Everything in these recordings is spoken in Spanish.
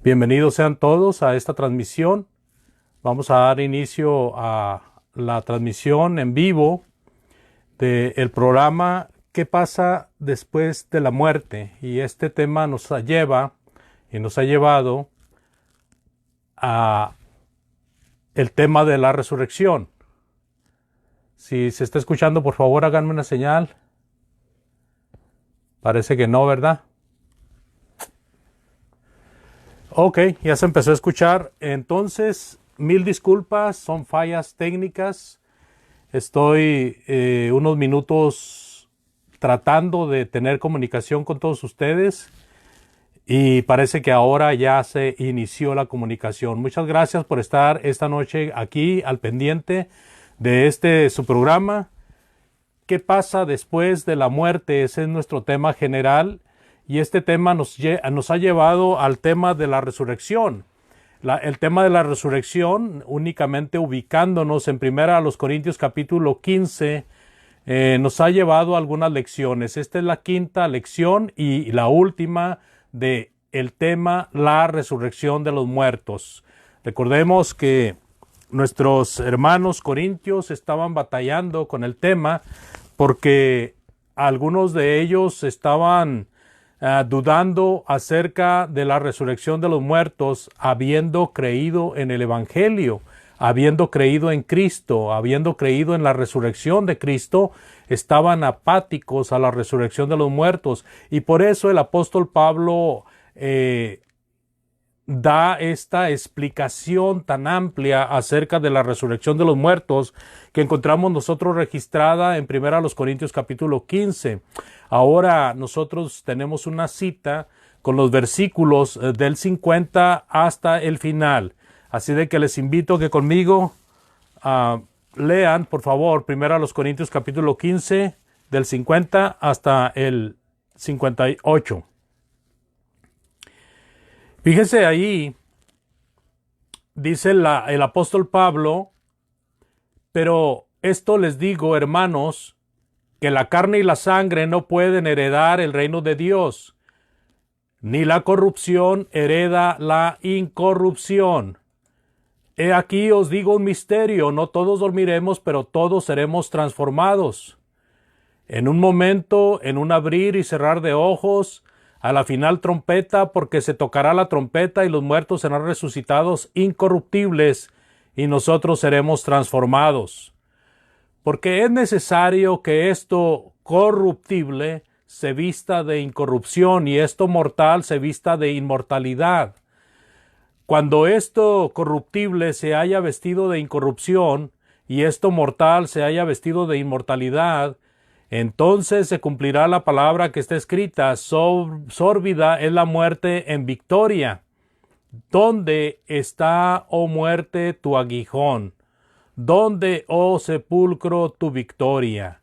Bienvenidos sean todos a esta transmisión. Vamos a dar inicio a la transmisión en vivo del programa ¿Qué pasa después de la muerte? Y este tema nos lleva y nos ha llevado a el tema de la resurrección. Si se está escuchando, por favor, háganme una señal. Parece que no, ¿verdad? Ok, ya se empezó a escuchar. Entonces, mil disculpas, son fallas técnicas. Estoy unos minutos tratando de tener comunicación con todos ustedes y parece que ahora ya se inició la comunicación. Muchas gracias por estar esta noche aquí al pendiente de su programa. ¿Qué pasa después de la muerte? Ese es nuestro tema general. Y este tema nos ha llevado al tema de la resurrección. El tema de la resurrección, únicamente ubicándonos en 1 Corintios capítulo 15, nos ha llevado a algunas lecciones. Esta es la quinta lección y la última de el tema la resurrección de los muertos. Recordemos que nuestros hermanos corintios estaban batallando con el tema porque algunos de ellos estaban dudando acerca de la resurrección de los muertos, habiendo creído en el Evangelio, habiendo creído en Cristo, habiendo creído en la resurrección de Cristo, estaban apáticos a la resurrección de los muertos. Y por eso el apóstol Pablo da esta explicación tan amplia acerca de la resurrección de los muertos que encontramos nosotros registrada en 1 Corintios capítulo 15. Ahora nosotros tenemos una cita con los versículos del 50 hasta el final. Así de que les invito a que conmigo lean, por favor, 1 Corintios capítulo 15 del 50 hasta el 58. Fíjense ahí, dice el apóstol Pablo, pero esto les digo, hermanos, que la carne y la sangre no pueden heredar el reino de Dios, ni la corrupción hereda la incorrupción. He aquí os digo un misterio, no todos dormiremos, pero todos seremos transformados. En un momento, en un abrir y cerrar de ojos, a la final trompeta, porque se tocará la trompeta y los muertos serán resucitados incorruptibles y nosotros seremos transformados. Porque es necesario que esto corruptible se vista de incorrupción y esto mortal se vista de inmortalidad. Cuando esto corruptible se haya vestido de incorrupción y esto mortal se haya vestido de inmortalidad, entonces se cumplirá la palabra que está escrita, sórbida es la muerte en victoria. ¿Dónde está, oh muerte, tu aguijón? ¿Dónde, oh sepulcro, tu victoria?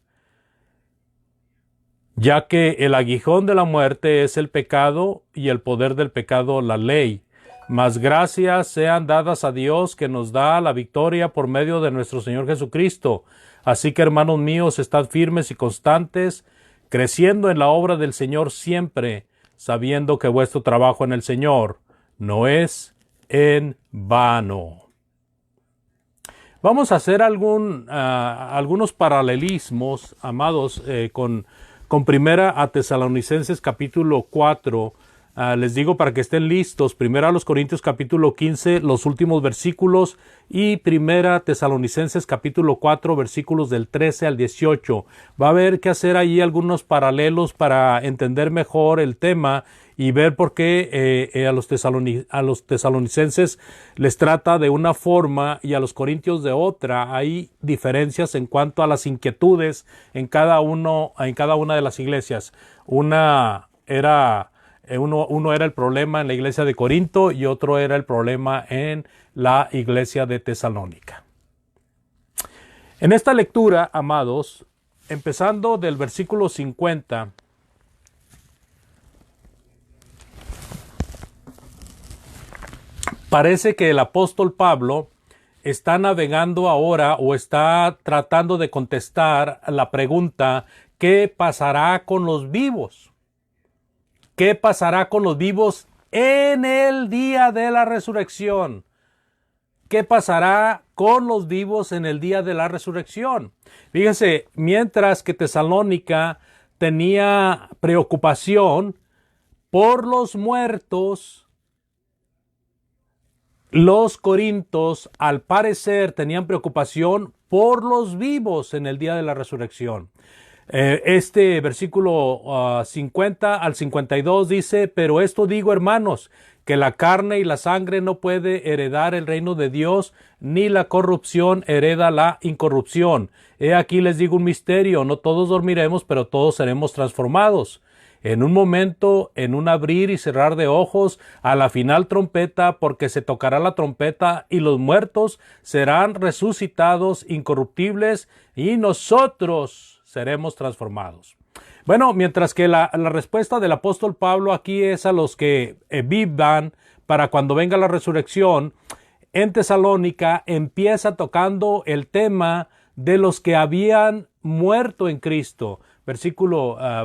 Ya que el aguijón de la muerte es el pecado y el poder del pecado la ley. Mas gracias sean dadas a Dios que nos da la victoria por medio de nuestro Señor Jesucristo. Así que, hermanos míos, estad firmes y constantes, creciendo en la obra del Señor siempre, sabiendo que vuestro trabajo en el Señor no es en vano. Vamos a hacer algunos paralelismos, amados, con 1 Tesalonicenses capítulo 4. Les digo para que estén listos, 1 Corintios capítulo 15, los últimos versículos, y 1 Tesalonicenses capítulo 4, versículos del 13 al 18. Va a haber que hacer ahí algunos paralelos para entender mejor el tema y ver por qué a los tesalonicenses les trata de una forma y a los corintios de otra. Hay diferencias en cuanto a las inquietudes en cada una de las iglesias. Uno era el problema en la iglesia de Corinto y otro era el problema en la iglesia de Tesalónica. En esta lectura, amados, empezando del versículo 50, parece que el apóstol Pablo está navegando ahora o está tratando de contestar la pregunta, ¿qué pasará con los vivos? ¿Qué pasará con los vivos en el día de la resurrección. ¿Qué pasará con los vivos en el día de la resurrección? Fíjense, mientras que Tesalónica tenía preocupación por los muertos, los corintios, al parecer, tenían preocupación por los vivos en el día de la resurrección. Este versículo 50 al 52 dice: pero esto digo, hermanos, que la carne y la sangre no puede heredar el reino de Dios, ni la corrupción hereda la incorrupción. He aquí les digo un misterio: no todos dormiremos, pero todos seremos transformados. En un momento, en un abrir y cerrar de ojos, a la final trompeta, porque se tocará la trompeta y los muertos serán resucitados incorruptibles y nosotros seremos transformados. Bueno, mientras que la respuesta del apóstol Pablo aquí es a los que vivan para cuando venga la resurrección, en Tesalónica empieza tocando el tema de los que habían muerto en Cristo.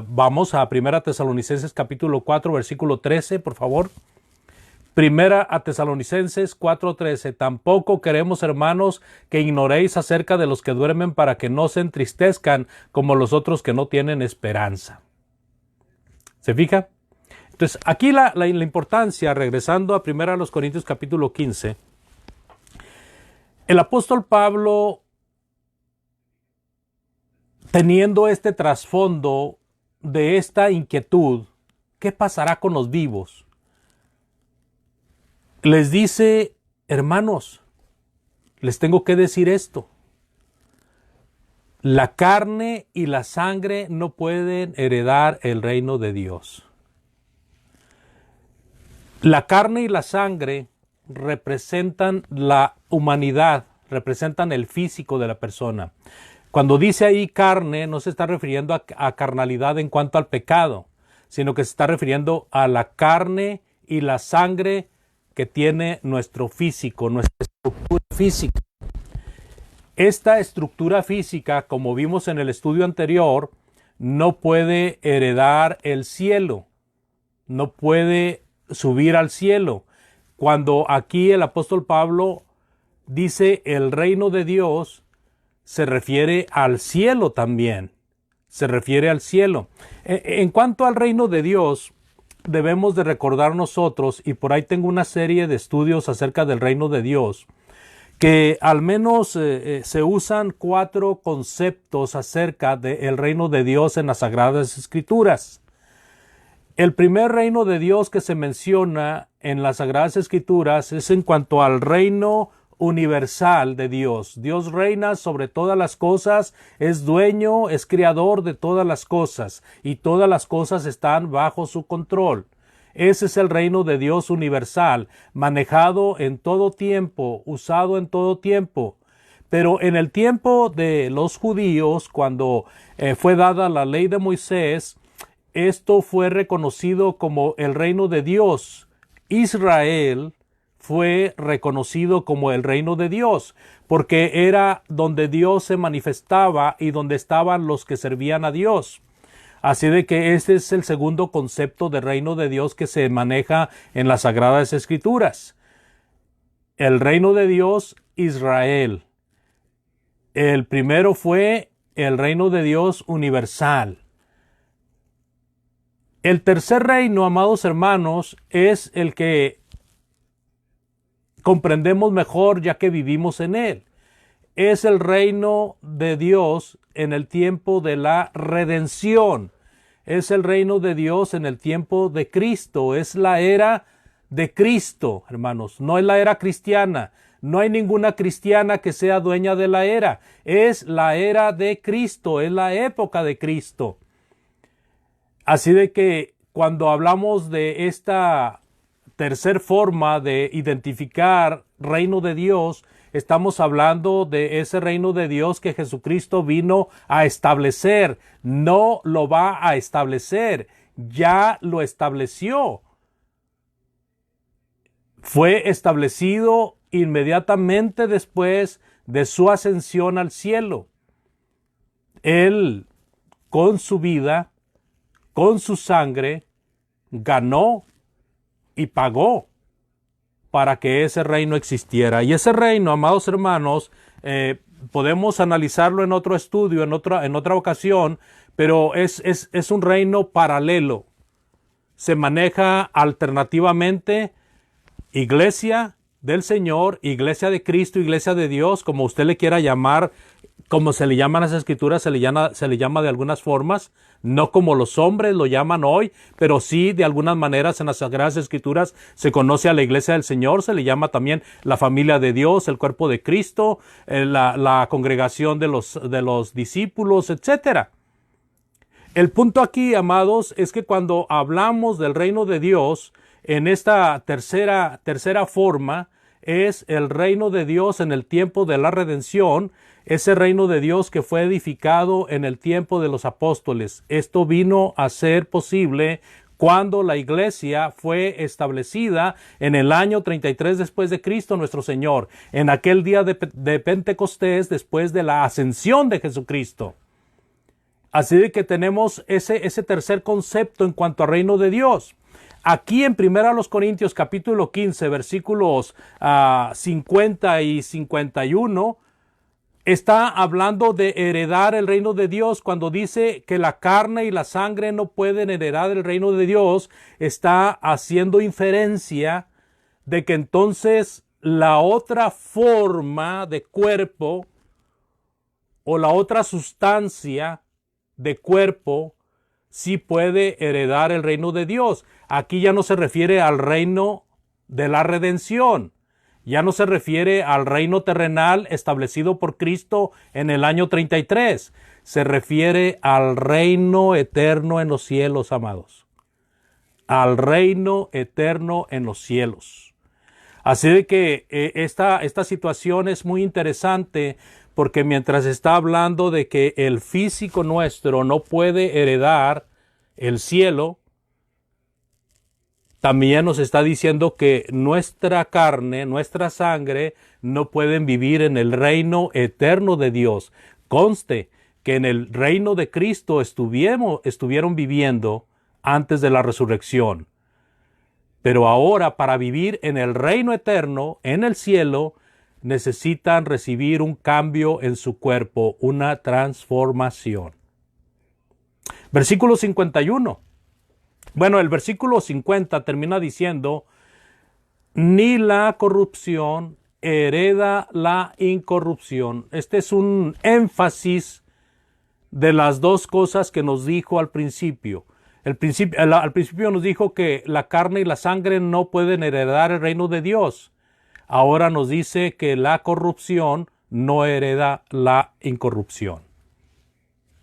Vamos a 1 Tesalonicenses capítulo 4, versículo 13, por favor. 1 Tesalonicenses 4:13. Tampoco queremos, hermanos, que ignoréis acerca de los que duermen, para que no se entristezcan como los otros que no tienen esperanza. ¿Se fija? Entonces, aquí la importancia, regresando a 1 Corintios capítulo 15, el apóstol Pablo, teniendo este trasfondo de esta inquietud, ¿qué pasará con los vivos? Les dice: hermanos, les tengo que decir esto. La carne y la sangre no pueden heredar el reino de Dios. La carne y la sangre representan la humanidad, representan el físico de la persona. Cuando dice ahí carne, no se está refiriendo a carnalidad en cuanto al pecado, sino que se está refiriendo a la carne y la sangre que tiene nuestro físico, nuestra estructura física. Esta estructura física, como vimos en el estudio anterior, no puede heredar el cielo, no puede subir al cielo. Cuando aquí el apóstol Pablo dice el reino de Dios, se refiere al cielo también, se refiere al cielo. En cuanto al reino de Dios, debemos de recordar nosotros, y por ahí tengo una serie de estudios acerca del reino de Dios, que al menos se usan 4 conceptos acerca del reino de Dios en las Sagradas Escrituras. El primer reino de Dios que se menciona en las Sagradas Escrituras es en cuanto al reino universal de Dios. Dios reina sobre todas las cosas, es dueño, es creador de todas las cosas, y todas las cosas están bajo su control. Ese es el reino de Dios universal, manejado en todo tiempo, usado en todo tiempo. Pero en el tiempo de los judíos, cuando fue dada la ley de Moisés, esto fue reconocido como el reino de Dios. Israel fue reconocido como el reino de Dios, porque era donde Dios se manifestaba y donde estaban los que servían a Dios. Así de que este es el segundo concepto de reino de Dios que se maneja en las Sagradas Escrituras. El reino de Dios, Israel. El primero fue el reino de Dios universal. El tercer reino, amados hermanos, es el que comprendemos mejor ya que vivimos en él. Es el reino de Dios en el tiempo de la redención. Es el reino de Dios en el tiempo de Cristo. Es la era de Cristo, hermanos. No es la era cristiana. No hay ninguna cristiana que sea dueña de la era. Es la era de Cristo. Es la época de Cristo. Así de que cuando hablamos de esta tercer forma de identificar reino de Dios, estamos hablando de ese reino de Dios que Jesucristo vino a establecer. No lo va a establecer, ya lo estableció. Fue establecido inmediatamente después de su ascensión al cielo. Él, con su vida, con su sangre, ganó y pagó para que ese reino existiera. Y ese reino, amados hermanos, podemos analizarlo en otro estudio, en otra ocasión, pero es un reino paralelo. Se maneja alternativamente iglesia del Señor, iglesia de Cristo, iglesia de Dios, como usted le quiera llamar, como se le llama en las Escrituras, se le llama de algunas formas, no como los hombres lo llaman hoy, pero sí de algunas maneras en las Sagradas Escrituras se conoce a la iglesia del Señor, se le llama también la familia de Dios, el cuerpo de Cristo, la congregación de los discípulos, etcétera. El punto aquí, amados, es que cuando hablamos del reino de Dios, en esta tercera forma, es el reino de Dios en el tiempo de la redención, ese reino de Dios que fue edificado en el tiempo de los apóstoles. Esto vino a ser posible cuando la iglesia fue establecida en el año 33 después de Cristo nuestro Señor, en aquel día de Pentecostés después de la ascensión de Jesucristo. Así de que tenemos ese tercer concepto en cuanto al reino de Dios. Aquí en 1 Corintios capítulo 15, versículos 50 y 51, está hablando de heredar el reino de Dios. Cuando dice que la carne y la sangre no pueden heredar el reino de Dios, está haciendo inferencia de que entonces la otra forma de cuerpo o la otra sustancia de cuerpo sí puede heredar el reino de Dios. Aquí ya no se refiere al reino de la redención, ya no se refiere al reino terrenal establecido por Cristo en el año 33, se refiere al reino eterno en los cielos, amados, al reino eterno en los cielos. Así de que esta situación es muy interesante, porque mientras está hablando de que el físico nuestro no puede heredar el cielo, también nos está diciendo que nuestra carne, nuestra sangre, no pueden vivir en el reino eterno de Dios. Conste que en el reino de Cristo estuvieron viviendo antes de la resurrección. Pero ahora, para vivir en el reino eterno, en el cielo, necesitan recibir un cambio en su cuerpo, una transformación. Versículo 51. Bueno, el versículo 50 termina diciendo, ni la corrupción hereda la incorrupción. Este es un énfasis de las dos cosas que nos dijo al principio. Al principio nos dijo que la carne y la sangre no pueden heredar el reino de Dios. Ahora nos dice que la corrupción no hereda la incorrupción.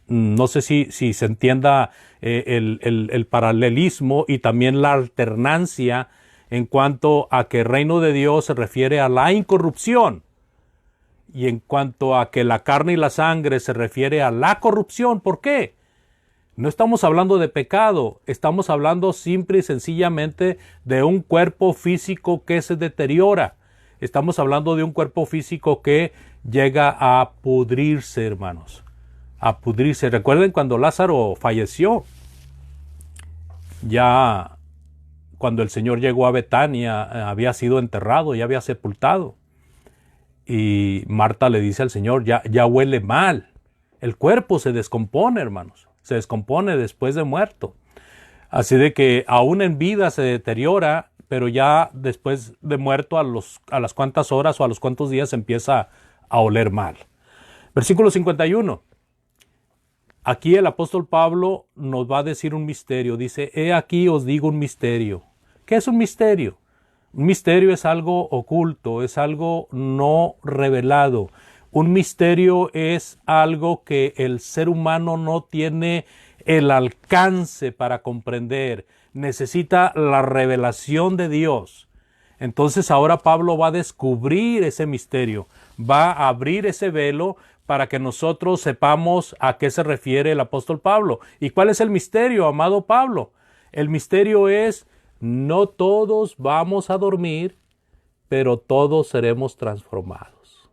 No sé si se entienda el paralelismo y también la alternancia en cuanto a que el reino de Dios se refiere a la incorrupción y en cuanto a que la carne y la sangre se refiere a la corrupción. ¿Por qué? No estamos hablando de pecado, estamos hablando simple y sencillamente de un cuerpo físico que se deteriora. Estamos hablando de un cuerpo físico que llega a pudrirse, hermanos. A pudrirse. Recuerden cuando Lázaro falleció. Ya cuando el Señor llegó a Betania, había sido enterrado, ya había sepultado. Y Marta le dice al Señor, ya huele mal. El cuerpo se descompone, hermanos. Se descompone después de muerto. Así de que aún en vida se deteriora, pero ya después de muerto a las cuantas horas o a los cuantos días empieza a oler mal. Versículo 51. Aquí el apóstol Pablo nos va a decir un misterio. Dice, he aquí os digo un misterio. ¿Qué es un misterio? Un misterio es algo oculto, es algo no revelado. Un misterio es algo que el ser humano no tiene el alcance para comprender. Necesita la revelación de Dios. Entonces ahora Pablo va a descubrir ese misterio, va a abrir ese velo para que nosotros sepamos a qué se refiere el apóstol Pablo. ¿Y cuál es el misterio, amado Pablo? El misterio es, no todos vamos a dormir, pero todos seremos transformados.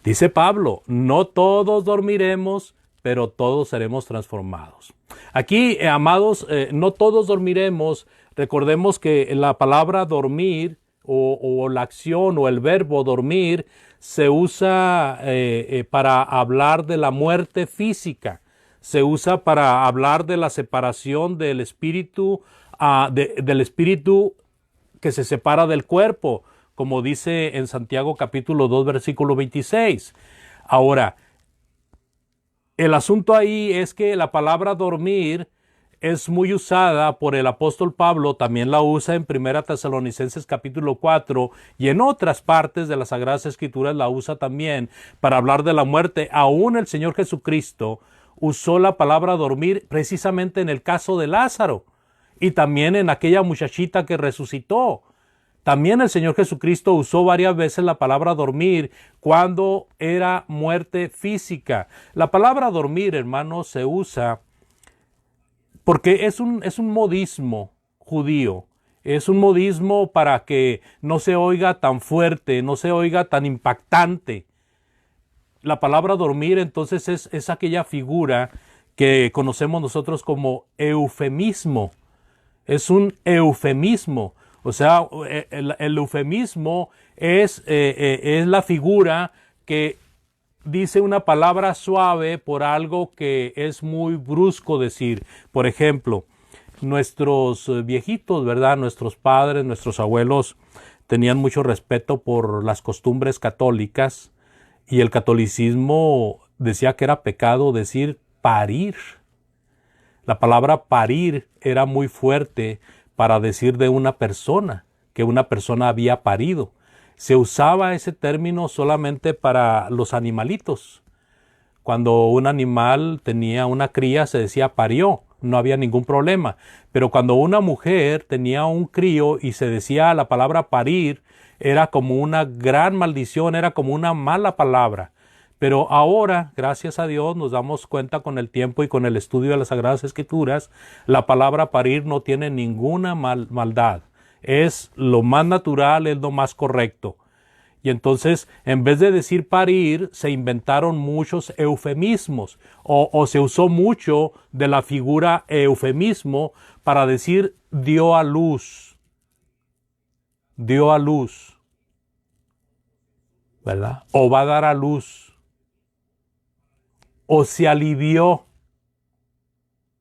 Dice Pablo, no todos dormiremos, pero todos seremos transformados. Aquí, amados, no todos dormiremos, Recordemos que la palabra dormir o la acción o el verbo dormir se usa para hablar de la muerte física, se usa para hablar de la separación del espíritu, del espíritu que se separa del cuerpo, como dice en Santiago capítulo 2, versículo 26. Ahora, el asunto ahí es que la palabra dormir es muy usada por el apóstol Pablo, también la usa en 1 Tesalonicenses capítulo 4 y en otras partes de las Sagradas Escrituras la usa también para hablar de la muerte. Aún el Señor Jesucristo usó la palabra dormir precisamente en el caso de Lázaro y también en aquella muchachita que resucitó. También el Señor Jesucristo usó varias veces la palabra dormir cuando era muerte física. La palabra dormir, hermanos, se usa porque es un modismo judío. Es un modismo para que no se oiga tan fuerte, no se oiga tan impactante. La palabra dormir entonces es aquella figura que conocemos nosotros como eufemismo. Es un eufemismo. O sea, el eufemismo es la figura que dice una palabra suave por algo que es muy brusco decir. Por ejemplo, nuestros viejitos, ¿verdad? Nuestros padres, nuestros abuelos tenían mucho respeto por las costumbres católicas y el catolicismo decía que era pecado decir parir. La palabra parir era muy fuerte para decir de una persona, que una persona había parido. Se usaba ese término solamente para los animalitos. Cuando un animal tenía una cría se decía parió, no había ningún problema. Pero cuando una mujer tenía un crío y se decía la palabra parir, era como una gran maldición, era como una mala palabra. Pero ahora, gracias a Dios, nos damos cuenta con el tiempo y con el estudio de las Sagradas Escrituras, la palabra parir no tiene ninguna maldad. Es lo más natural, es lo más correcto. Y entonces, en vez de decir parir, se inventaron muchos eufemismos o se usó mucho de la figura eufemismo para decir dio a luz. Dio a luz. ¿Verdad? O va a dar a luz. O se alivió.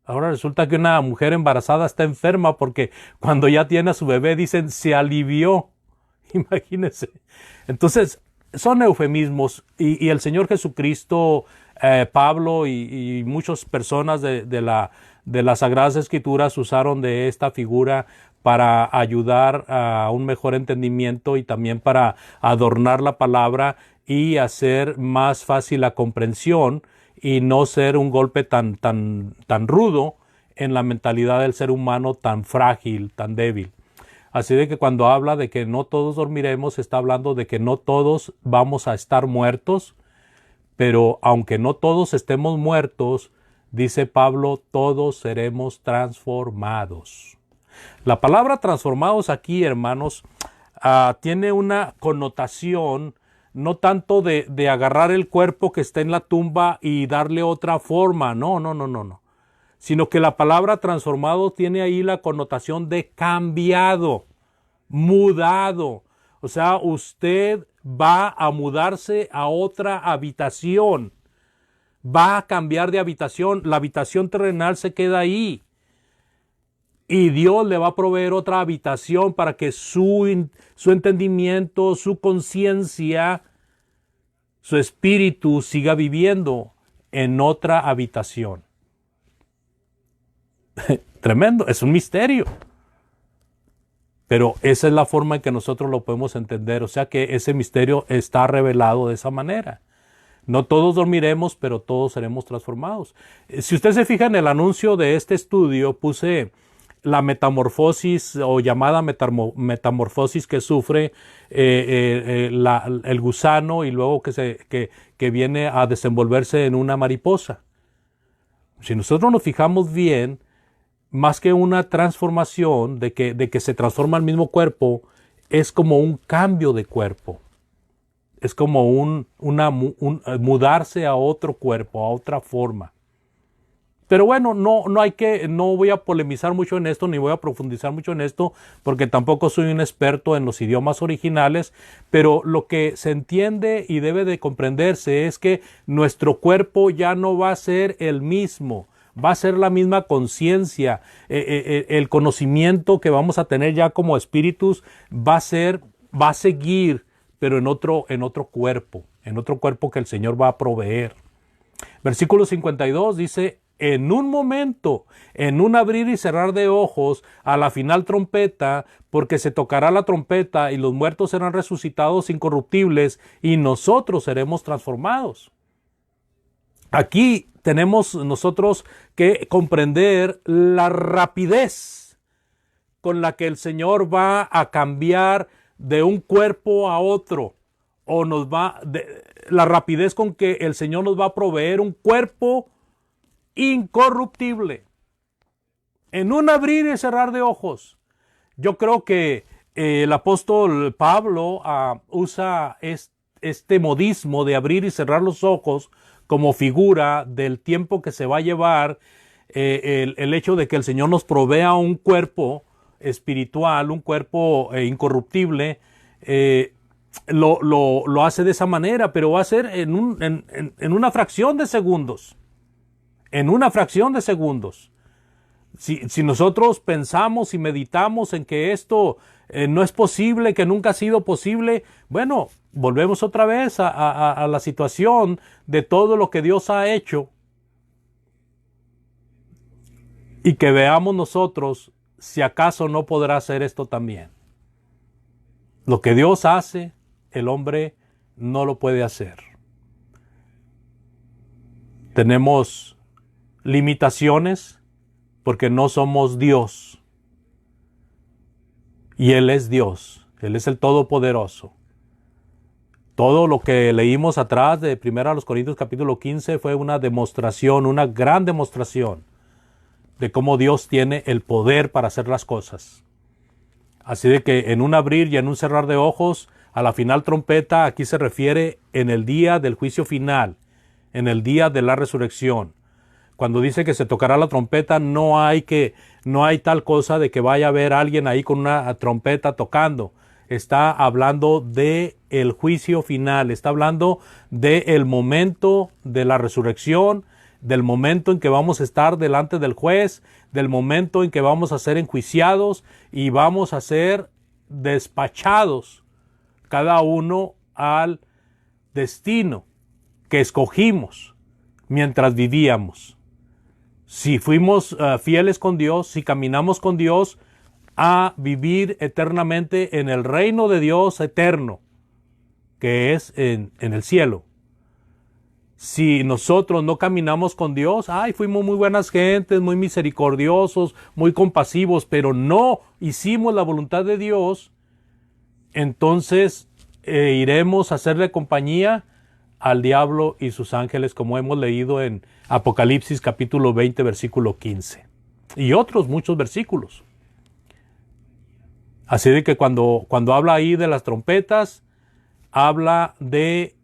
Ahora resulta que una mujer embarazada está enferma porque cuando ya tiene a su bebé dicen se alivió. Imagínense. Entonces, son eufemismos y el Señor Jesucristo, Pablo y muchas personas de las Sagradas Escrituras usaron de esta figura para ayudar a un mejor entendimiento y también para adornar la palabra y hacer más fácil la comprensión y no ser un golpe tan rudo en la mentalidad del ser humano tan frágil, tan débil. Así de que cuando habla de que no todos dormiremos, está hablando de que no todos vamos a estar muertos, pero aunque no todos estemos muertos, dice Pablo, todos seremos transformados. La palabra transformados aquí, hermanos, tiene una connotación no tanto de agarrar el cuerpo que está en la tumba y darle otra forma, no. Sino que la palabra transformado tiene ahí la connotación de cambiado, mudado. O sea, usted va a mudarse a otra habitación, va a cambiar de habitación, la habitación terrenal se queda ahí. Y Dios le va a proveer otra habitación para que su entendimiento, su conciencia, su espíritu siga viviendo en otra habitación. Tremendo, es un misterio. Pero esa es la forma en que nosotros lo podemos entender. O sea que ese misterio está revelado de esa manera. No todos dormiremos, pero todos seremos transformados. Si usted se fija en el anuncio de este estudio, puse la metamorfosis o llamada metamorfosis que sufre el gusano y luego que viene a desenvolverse en una mariposa. Si nosotros nos fijamos bien, más que una transformación de que se transforma el mismo cuerpo, es como un cambio de cuerpo. Es como mudarse a otro cuerpo, a otra forma. Pero bueno, no voy a polemizar mucho en esto, ni voy a profundizar mucho en esto, porque tampoco soy un experto en los idiomas originales, pero lo que se entiende y debe de comprenderse es que nuestro cuerpo ya no va a ser el mismo, va a ser la misma conciencia, el conocimiento que vamos a tener ya como espíritus va a seguir, pero en otro cuerpo que el Señor va a proveer. Versículo 52 dice, en un momento, en un abrir y cerrar de ojos, a la final trompeta, porque se tocará la trompeta y los muertos serán resucitados incorruptibles y nosotros seremos transformados. Aquí tenemos nosotros que comprender la rapidez con la que el Señor va a cambiar de un cuerpo a otro, o la rapidez con que el Señor nos va a proveer un cuerpo incorruptible en un abrir y cerrar de ojos. Yo creo que el apóstol Pablo usa este modismo de abrir y cerrar los ojos como figura del tiempo que se va a llevar el hecho de que el Señor nos provea un cuerpo espiritual, un cuerpo incorruptible. Lo hace de esa manera, pero va a ser en una fracción de segundos. En una fracción de segundos. Si nosotros pensamos y meditamos en que esto no es posible, que nunca ha sido posible, bueno, volvemos otra vez a la situación de todo lo que Dios ha hecho y que veamos nosotros si acaso no podrá hacer esto también. Lo que Dios hace, el hombre no lo puede hacer. Tenemos limitaciones porque no somos Dios. Y Él es Dios. Él es el Todopoderoso. Todo lo que leímos atrás de 1 Corintios capítulo 15 fue una demostración, una gran demostración de cómo Dios tiene el poder para hacer las cosas. Así de que en un abrir y en un cerrar de ojos, a la final trompeta, aquí se refiere en el día del juicio final, en el día de la resurrección. Cuando dice que se tocará la trompeta, no hay tal cosa de que vaya a haber alguien ahí con una trompeta tocando. Está hablando de el juicio final, está hablando del momento de la resurrección, del momento en que vamos a estar delante del juez, del momento en que vamos a ser enjuiciados y vamos a ser despachados cada uno al destino que escogimos mientras vivíamos. Si fuimos fieles con Dios, si caminamos con Dios, a vivir eternamente en el reino de Dios eterno, que es en el cielo. Si nosotros no caminamos con Dios, fuimos muy buenas gentes, muy misericordiosos, muy compasivos, pero no hicimos la voluntad de Dios, entonces iremos a hacerle compañía al diablo y sus ángeles, como hemos leído en Apocalipsis capítulo 20, versículo 15. Y otros muchos versículos. Así de que cuando habla ahí de las trompetas, habla de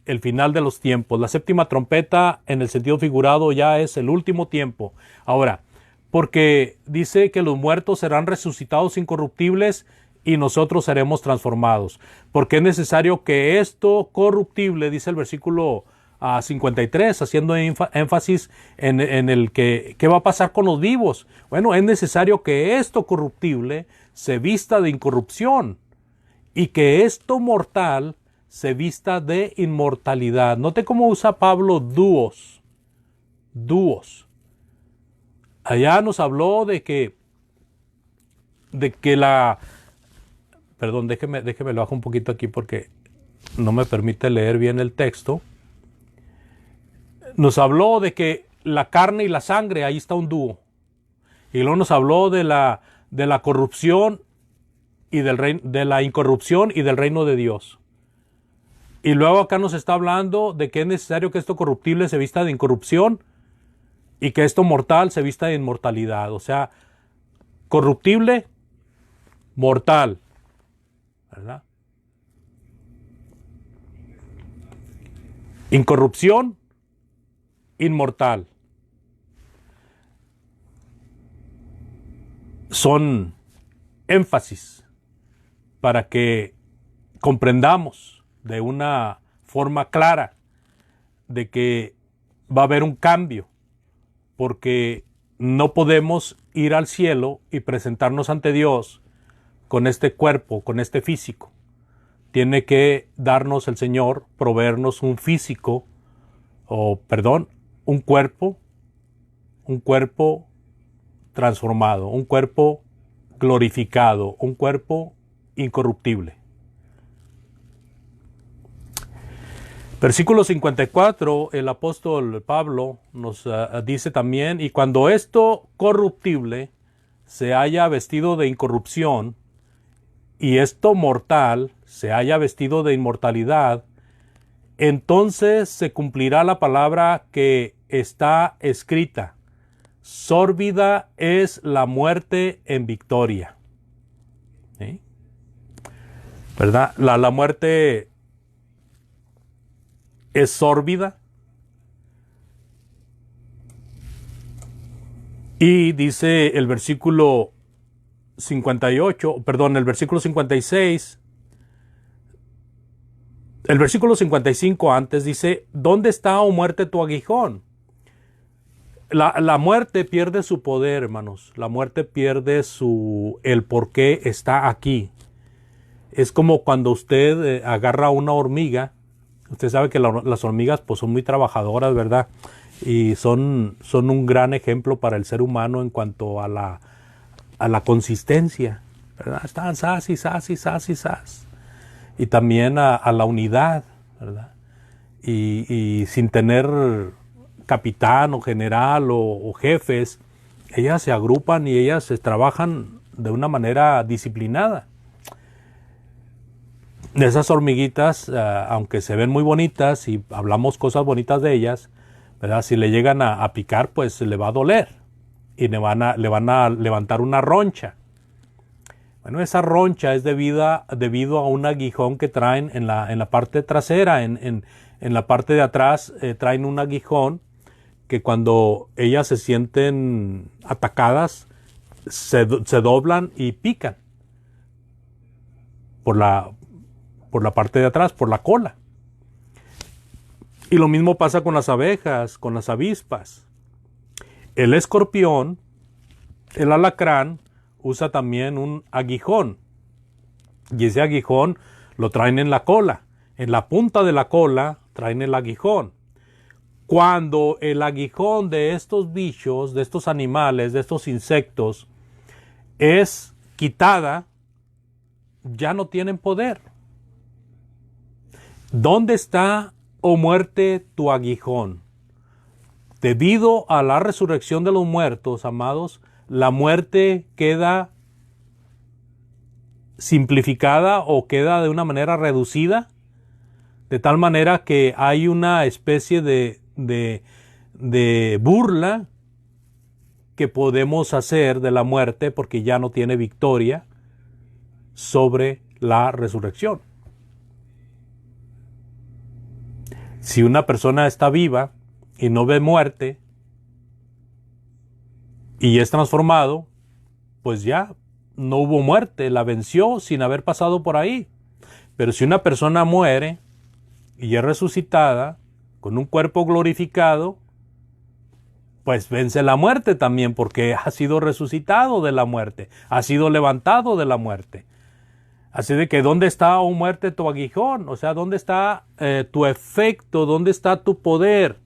el final de los tiempos. La séptima trompeta, en el sentido figurado, ya es el último tiempo. Ahora, porque dice que los muertos serán resucitados incorruptibles y nosotros seremos transformados. Porque es necesario que esto corruptible, dice el versículo 53, haciendo énfasis en el que ¿qué va a pasar con los vivos? Bueno, es necesario que esto corruptible se vista de incorrupción y que esto mortal se vista de inmortalidad. Note cómo usa Pablo dúos. Allá nos habló de que perdón, déjeme lo bajo un poquito aquí porque no me permite leer bien el texto. Nos habló de que la carne y la sangre, ahí está un dúo. Y luego nos habló de la corrupción y de la incorrupción y del reino de Dios. Y luego acá nos está hablando de que es necesario que esto corruptible se vista de incorrupción y que esto mortal se vista de inmortalidad. O sea, corruptible, mortal, ¿verdad? Incorrupción, inmortal. son énfasis para que comprendamos de una forma clara de que va a haber un cambio, porque no podemos ir al cielo y presentarnos ante Dios con este cuerpo, con este físico. Tiene que darnos el Señor, proveernos un físico, un cuerpo transformado, un cuerpo glorificado, un cuerpo incorruptible. Versículo 54, el apóstol Pablo nos dice también: y cuando esto corruptible se haya vestido de incorrupción, y esto mortal se haya vestido de inmortalidad, entonces se cumplirá la palabra que está escrita: sórbida es la muerte en victoria. ¿Sí? ¿Verdad? La muerte es sórbida. Y dice el versículo 56, el versículo 55 antes dice: ¿dónde está, oh muerte, tu aguijón? La muerte pierde su poder, hermanos. La muerte pierde el por qué está aquí. Es como cuando usted agarra una hormiga. Usted sabe que las hormigas pues son muy trabajadoras, ¿verdad? Y son un gran ejemplo para el ser humano en cuanto a la consistencia, ¿verdad? Están sas y sas y sas y sas. Y también a la unidad, ¿verdad? Y sin tener capitán o general o jefes, ellas se agrupan y ellas trabajan de una manera disciplinada. Esas hormiguitas, aunque se ven muy bonitas y hablamos cosas bonitas de ellas, ¿verdad? Si le llegan a picar, pues le va a doler y le van a levantar una roncha. Bueno, esa roncha es debido a un aguijón que traen en la parte trasera, en la parte de atrás traen un aguijón que cuando ellas se sienten atacadas se doblan y pican por la parte de atrás, por la cola. Y lo mismo pasa con las abejas, con las avispas. El escorpión, el alacrán, usa también un aguijón. Y ese aguijón lo traen en la cola. En la punta de la cola traen el aguijón. Cuando el aguijón de estos bichos, de estos animales, de estos insectos, es quitada, ya no tienen poder. ¿Dónde está, oh muerte, tu aguijón? Debido a la resurrección de los muertos, amados, la muerte queda simplificada o queda de una manera reducida, de tal manera que hay una especie de burla que podemos hacer de la muerte porque ya no tiene victoria sobre la resurrección. Si una persona está viva y no ve muerte y es transformado, pues ya no hubo muerte, la venció sin haber pasado por ahí. Pero si una persona muere y es resucitada con un cuerpo glorificado, pues vence la muerte también, porque ha sido resucitado de la muerte, ha sido levantado de la muerte. Así de que, ¿dónde está, oh muerte, tu aguijón? O sea, ¿dónde está tu efecto? ¿Dónde está tu poder?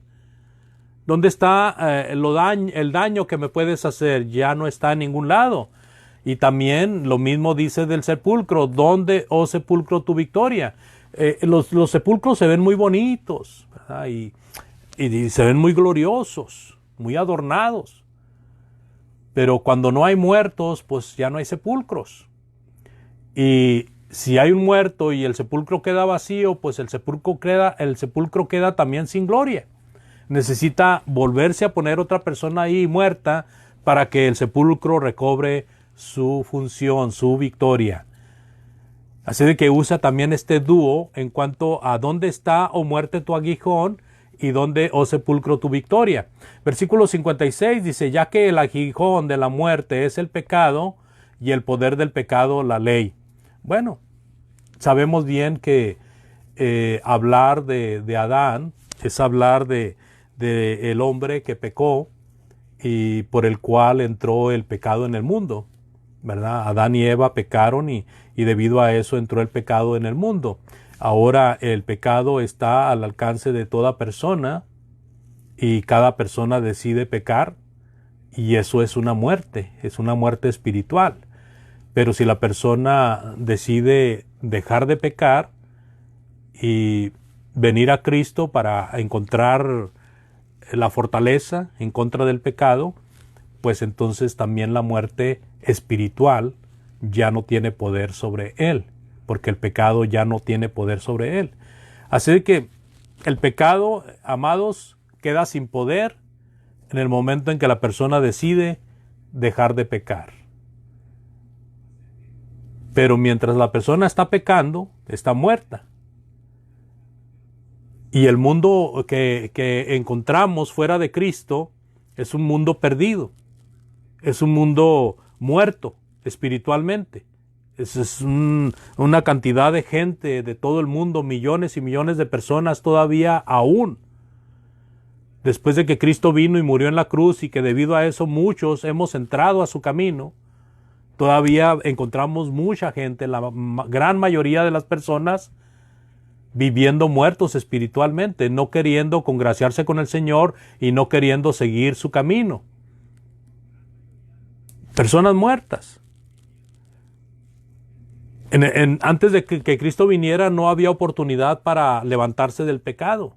¿Dónde está el daño que me puedes hacer? Ya no está en ningún lado. Y también lo mismo dice del sepulcro. ¿Dónde, oh sepulcro, tu victoria? Los sepulcros se ven muy bonitos, ¿verdad? Y se ven muy gloriosos, muy adornados. Pero cuando no hay muertos, pues ya no hay sepulcros. Y si hay un muerto y el sepulcro queda vacío, pues el sepulcro queda también sin gloria. Necesita volverse a poner otra persona ahí muerta para que el sepulcro recobre su función, su victoria. Así de que usa también este dúo en cuanto a dónde está, oh muerte, tu aguijón, y dónde, oh sepulcro, tu victoria. Versículo 56 dice: ya que el aguijón de la muerte es el pecado, y el poder del pecado, la ley. Bueno, sabemos bien que hablar de Adán es hablar de el hombre que pecó y por el cual entró el pecado en el mundo, ¿verdad? Adán y Eva pecaron y debido a eso entró el pecado en el mundo. Ahora el pecado está al alcance de toda persona y cada persona decide pecar y eso es una muerte espiritual. Pero si la persona decide dejar de pecar y venir a Cristo para encontrar la fortaleza en contra del pecado, pues entonces también la muerte espiritual ya no tiene poder sobre él, porque el pecado ya no tiene poder sobre él. Así que el pecado, amados, queda sin poder en el momento en que la persona decide dejar de pecar. Pero mientras la persona está pecando, está muerta. Y el mundo que encontramos fuera de Cristo es un mundo perdido. Es un mundo muerto espiritualmente. Es una cantidad de gente de todo el mundo, millones y millones de personas todavía aún. Después de que Cristo vino y murió en la cruz y que debido a eso muchos hemos entrado a su camino, todavía encontramos mucha gente, la gran mayoría de las personas, viviendo muertos espiritualmente, no queriendo congraciarse con el Señor y no queriendo seguir su camino. Personas muertas. Antes de que Cristo viniera no había oportunidad para levantarse del pecado.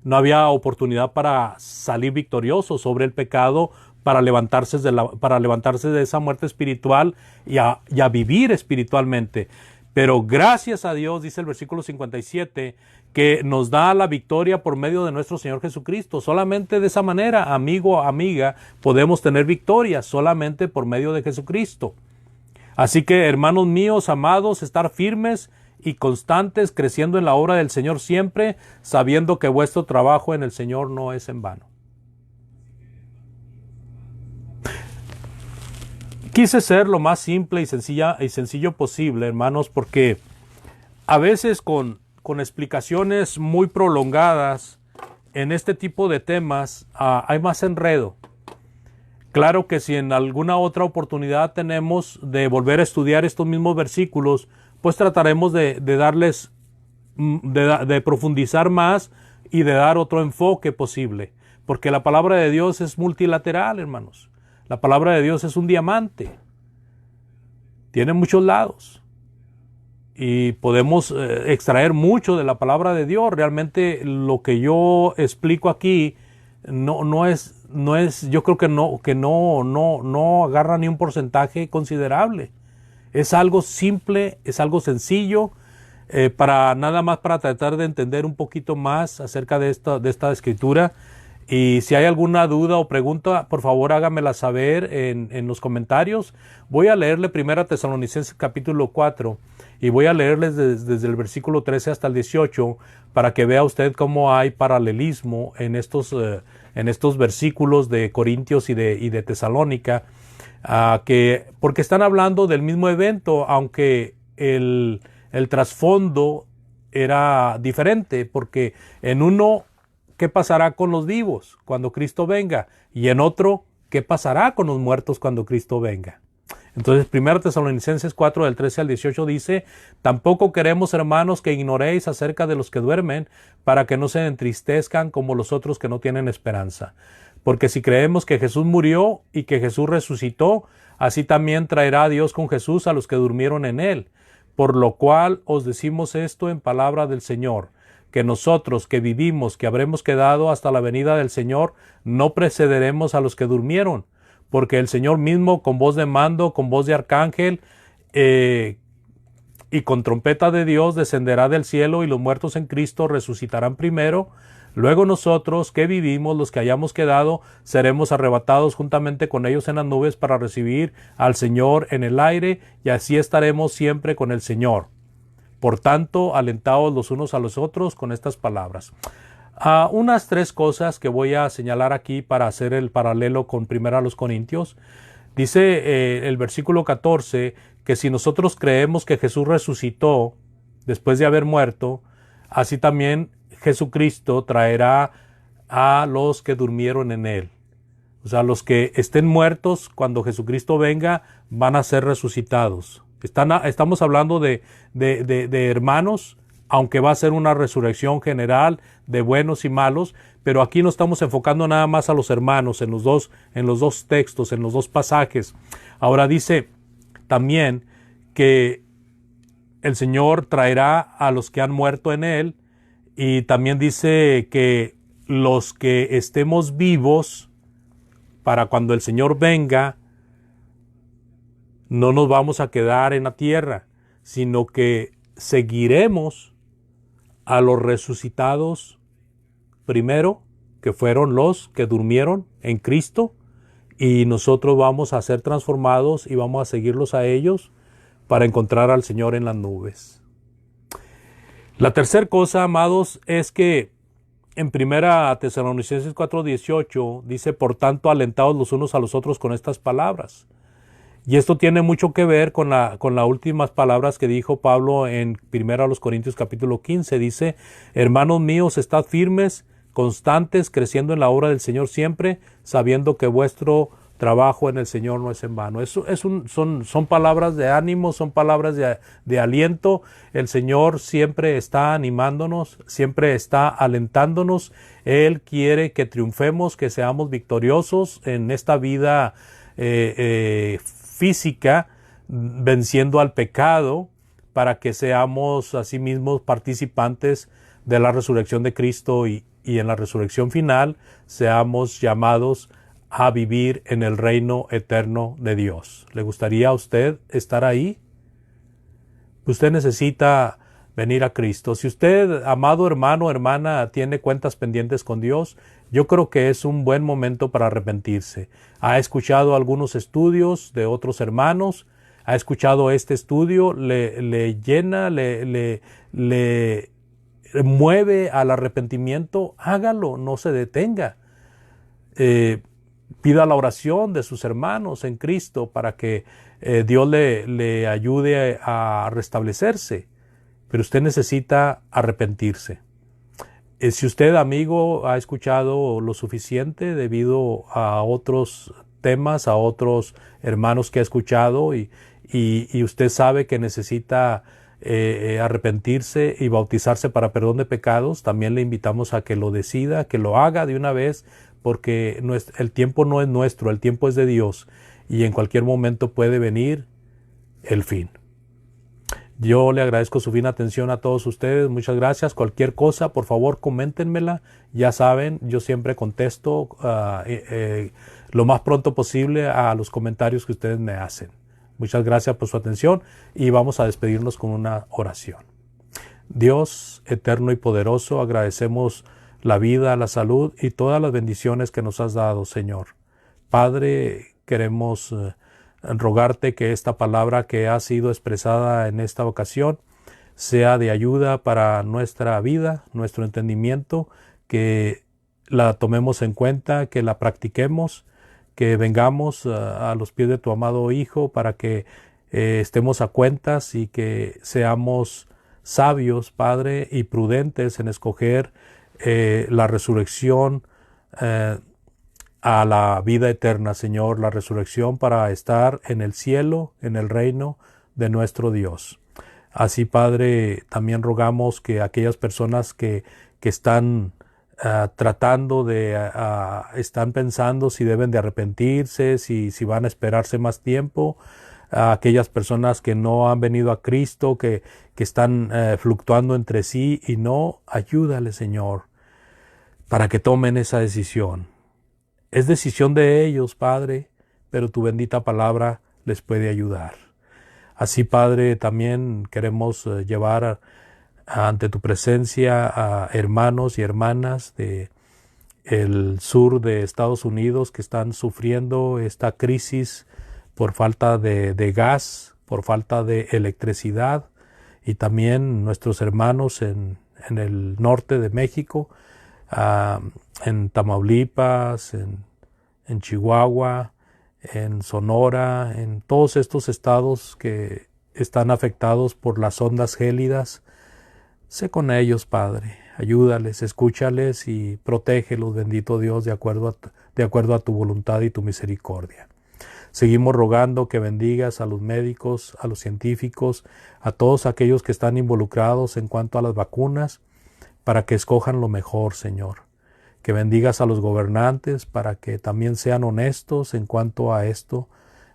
No había oportunidad para salir victorioso sobre el pecado, para levantarse de esa muerte espiritual y a vivir espiritualmente. Pero gracias a Dios, dice el versículo 57, que nos da la victoria por medio de nuestro Señor Jesucristo. Solamente de esa manera, amigo, amiga, podemos tener victoria, solamente por medio de Jesucristo. Así que, hermanos míos, amados, estar firmes y constantes, creciendo en la obra del Señor siempre, sabiendo que vuestro trabajo en el Señor no es en vano. Quise ser lo más simple y sencillo posible, hermanos, porque a veces con explicaciones muy prolongadas en este tipo de temas hay más enredo. Claro que si en alguna otra oportunidad tenemos de volver a estudiar estos mismos versículos, pues trataremos de darles, de profundizar más y de dar otro enfoque posible, porque la palabra de Dios es multilateral, hermanos. La palabra de Dios es un diamante. Tiene muchos lados. Y podemos extraer mucho de la palabra de Dios. Realmente lo que yo explico aquí no es, yo creo que no agarra ni un porcentaje considerable. Es algo simple, es algo sencillo, nada más para tratar de entender un poquito más acerca de esta escritura. Y si hay alguna duda o pregunta, por favor hágamela saber en los comentarios. Voy a leerle 1 Tesalonicenses capítulo 4 y voy a leerles desde el versículo 13 hasta el 18 para que vea usted cómo hay paralelismo en estos versículos de Corintios y de Tesalónica, porque están hablando del mismo evento, aunque el trasfondo era diferente, porque en uno, ¿qué pasará con los vivos cuando Cristo venga? Y en otro, ¿qué pasará con los muertos cuando Cristo venga? Entonces, 1 Tesalonicenses 4, del 13 al 18 dice: tampoco queremos, hermanos, que ignoréis acerca de los que duermen, para que no se entristezcan como los otros que no tienen esperanza. Porque si creemos que Jesús murió y que Jesús resucitó, así también traerá Dios con Jesús a los que durmieron en él. Por lo cual os decimos esto en palabra del Señor, que nosotros que vivimos, que habremos quedado hasta la venida del Señor, no precederemos a los que durmieron, porque el Señor mismo, con voz de mando, con voz de arcángel y con trompeta de Dios, descenderá del cielo, y los muertos en Cristo resucitarán primero. Luego nosotros que vivimos, los que hayamos quedado, seremos arrebatados juntamente con ellos en las nubes para recibir al Señor en el aire, y así estaremos siempre con el Señor. Por tanto, alentaos los unos a los otros con estas palabras. Unas 3 cosas que voy a señalar aquí para hacer el paralelo con 1 Corintios. Dice el versículo 14 que si nosotros creemos que Jesús resucitó después de haber muerto, así también Jesucristo traerá a los que durmieron en él. O sea, los que estén muertos cuando Jesucristo venga van a ser resucitados. Estamos hablando de hermanos, aunque va a ser una resurrección general de buenos y malos, pero aquí no estamos enfocando nada más a los hermanos en los dos textos, en los dos pasajes. Ahora dice también que el Señor traerá a los que han muerto en él, y también dice que los que estemos vivos para cuando el Señor venga, no nos vamos a quedar en la tierra, sino que seguiremos a los resucitados primero, que fueron los que durmieron en Cristo, y nosotros vamos a ser transformados y vamos a seguirlos a ellos para encontrar al Señor en las nubes. La tercera cosa, amados, es que en 1 Tesalonicenses 4:18 dice, por tanto, alentaos los unos a los otros con estas palabras. Y esto tiene mucho que ver con las últimas palabras que dijo Pablo en 1 Corintios capítulo 15. Dice, hermanos míos, estad firmes, constantes, creciendo en la obra del Señor siempre, sabiendo que vuestro trabajo en el Señor no es en vano. Son palabras de ánimo, son palabras de aliento. El Señor siempre está animándonos, siempre está alentándonos. Él quiere que triunfemos, que seamos victoriosos en esta vida física, venciendo al pecado, para que seamos asimismo participantes de la resurrección de Cristo y en la resurrección final seamos llamados a vivir en el reino eterno de Dios. ¿Le gustaría a usted estar ahí? Usted necesita venir a Cristo. Si usted, amado hermano o hermana, tiene cuentas pendientes con Dios, yo creo que es un buen momento para arrepentirse. Ha escuchado algunos estudios de otros hermanos, ha escuchado este estudio, le llena, le mueve al arrepentimiento, hágalo, no se detenga. Pida la oración de sus hermanos en Cristo para que Dios le ayude a restablecerse. Pero usted necesita arrepentirse. Si usted, amigo, ha escuchado lo suficiente debido a otros temas, a otros hermanos que ha escuchado y usted sabe que necesita arrepentirse y bautizarse para perdón de pecados, también le invitamos a que lo decida, que lo haga de una vez, porque el tiempo no es nuestro, el tiempo es de Dios y en cualquier momento puede venir el fin. Yo le agradezco su fina atención a todos ustedes, muchas gracias. Cualquier cosa, por favor, coméntenmela. Ya saben, yo siempre contesto lo más pronto posible a los comentarios que ustedes me hacen. Muchas gracias por su atención y vamos a despedirnos con una oración. Dios eterno y poderoso, agradecemos la vida, la salud y todas las bendiciones que nos has dado, Señor. Padre, queremos rogarte que esta palabra que ha sido expresada en esta ocasión sea de ayuda para nuestra vida, nuestro entendimiento, que la tomemos en cuenta, que la practiquemos, que vengamos a los pies de tu amado Hijo para que estemos a cuentas y que seamos sabios, Padre, y prudentes en escoger la resurrección a la vida eterna, Señor, la resurrección para estar en el cielo, en el reino de nuestro Dios. Así, Padre, también rogamos que aquellas personas que están están pensando si deben de arrepentirse, si van a esperarse más tiempo, aquellas personas que no han venido a Cristo, que están fluctuando entre sí y no, ayúdale, Señor, para que tomen esa decisión. Es decisión de ellos, Padre, pero tu bendita palabra les puede ayudar. Así, Padre, también queremos llevar ante tu presencia a hermanos y hermanas del sur de Estados Unidos que están sufriendo esta crisis por falta de gas, por falta de electricidad, y también nuestros hermanos en el norte de México, en Tamaulipas, en Chihuahua, en Sonora, en todos estos estados que están afectados por las ondas gélidas. Sé con ellos, Padre. Ayúdales, escúchales y protégelos, bendito Dios, de acuerdo a tu voluntad y tu misericordia. Seguimos rogando que bendigas a los médicos, a los científicos, a todos aquellos que están involucrados en cuanto a las vacunas, para que escojan lo mejor, Señor. Que bendigas a los gobernantes para que también sean honestos en cuanto a esto,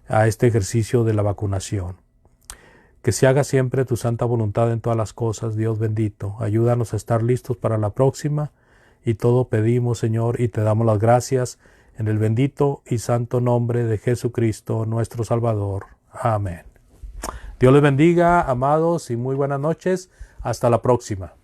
a este ejercicio de la vacunación. Que se haga siempre tu santa voluntad en todas las cosas, Dios bendito. Ayúdanos a estar listos para la próxima. Y todo pedimos, Señor, y te damos las gracias en el bendito y santo nombre de Jesucristo, nuestro Salvador. Amén. Dios les bendiga, amados, y muy buenas noches. Hasta la próxima.